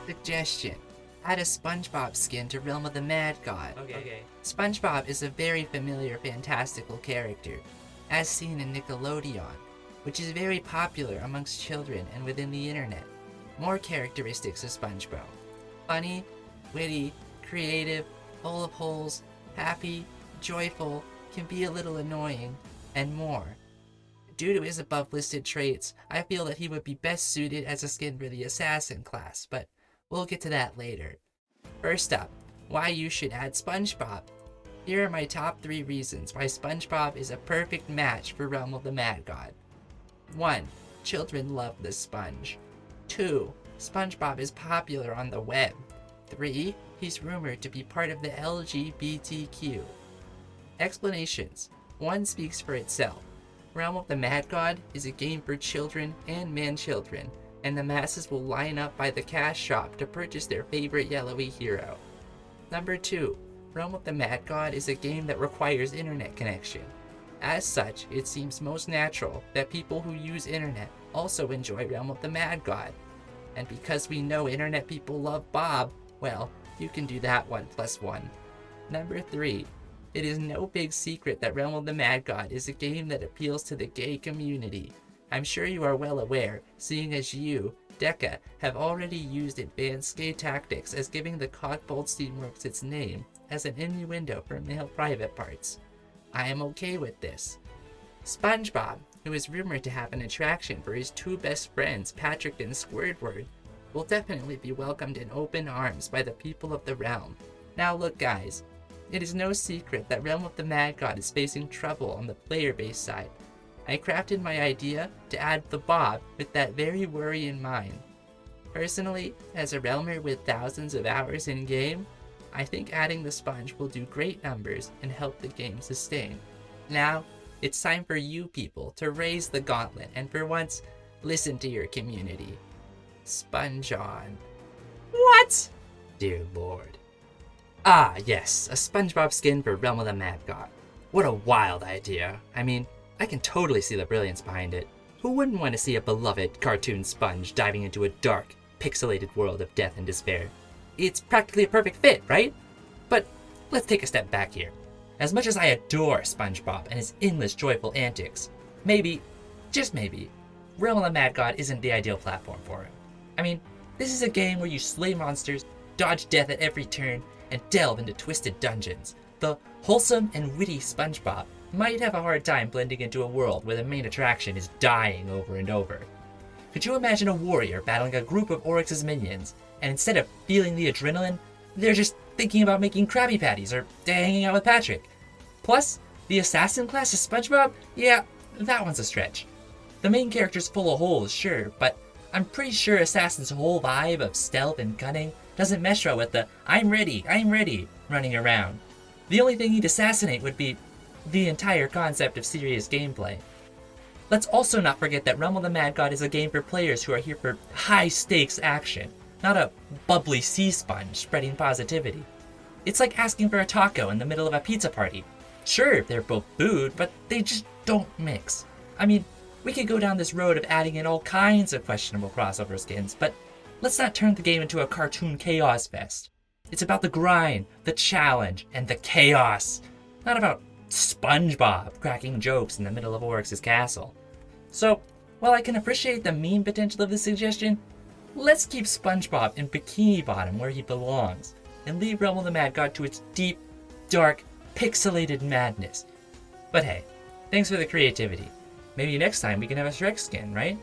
Suggestion. Add a Spongebob skin to Realm of the Mad God. Okay. Spongebob is a very familiar fantastical character, as seen in Nickelodeon, which is very popular amongst children and within the internet. More characteristics of Spongebob. Funny, witty, creative, full of holes, happy, joyful, can be a little annoying, and more. Due to his above listed traits, I feel that he would be best suited as a skin for the Assassin class, but we'll get to that later. First up, why you should add Spongebob. Here are my top 3 reasons why Spongebob is a perfect match for Realm of the Mad God. 1. Children love the sponge. 2. Spongebob is popular on the web. 3. He's rumored to be part of the LGBTQ. Explanations. 1 speaks for itself. Realm of the Mad God is a game for children and man-children, and the masses will line up by the cash shop to purchase their favorite yellowy hero. Number 2. Realm of the Mad God is a game that requires internet connection. As such, it seems most natural that people who use internet also enjoy Realm of the Mad God. And because we know internet people love Bob, well, you can do that 1 + 1. Number 3. It is no big secret that Realm of the Mad God is a game that appeals to the gay community. I'm sure you are well aware, seeing as you, DECA, have already used advanced gay tactics as giving the Cogbold Steamworks its name as an innuendo for male private parts. I am okay with this. Spongebob, who is rumored to have an attraction for his 2 best friends, Patrick and Squidward, will definitely be welcomed in open arms by the people of the realm. Now look guys, it is no secret that Realm of the Mad God is facing trouble on the player base side. I crafted my idea to add the Bob with that very worry in mind. Personally, as a realmer with thousands of hours in game, I think adding the sponge will do great numbers and help the game sustain. Now, it's time for you people to raise the gauntlet and for once, listen to your community. Sponge on. What? Dear Lord. Ah, yes, a Spongebob skin for Realm of the Mad God. What a wild idea. I mean, I can totally see the brilliance behind it. Who wouldn't want to see a beloved cartoon sponge diving into a dark, pixelated world of death and despair? It's practically a perfect fit, right? But let's take a step back here. As much as I adore Spongebob and his endless joyful antics, maybe, just maybe, Realm of the Mad God isn't the ideal platform for him. I mean, this is a game where you slay monsters, dodge death at every turn, and delve into twisted dungeons. The wholesome and witty Spongebob might have a hard time blending into a world where the main attraction is dying over and over. Could you imagine a warrior battling a group of Oryx's minions, and instead of feeling the adrenaline, they're just thinking about making Krabby Patties or hanging out with Patrick? Plus, the assassin class of Spongebob? Yeah, that one's a stretch. The main character's full of holes, sure, but I'm pretty sure Assassin's whole vibe of stealth and cunning doesn't mesh well with the I'm ready, running around. The only thing he'd assassinate would be the entire concept of serious gameplay. Let's also not forget that Realm of the Mad God is a game for players who are here for high-stakes action, not a bubbly sea sponge spreading positivity. It's like asking for a taco in the middle of a pizza party. Sure, they're both food, but they just don't mix. I mean, we could go down this road of adding in all kinds of questionable crossover skins, but let's not turn the game into a cartoon chaos fest. It's about the grind, the challenge, and the chaos. Not about Spongebob cracking jokes in the middle of Oryx's castle. So, while I can appreciate the meme potential of this suggestion, let's keep Spongebob in Bikini Bottom where he belongs, and leave Realm of the Mad God to its deep, dark, pixelated madness. But hey, thanks for the creativity. Maybe next time we can have a Shrek skin, right?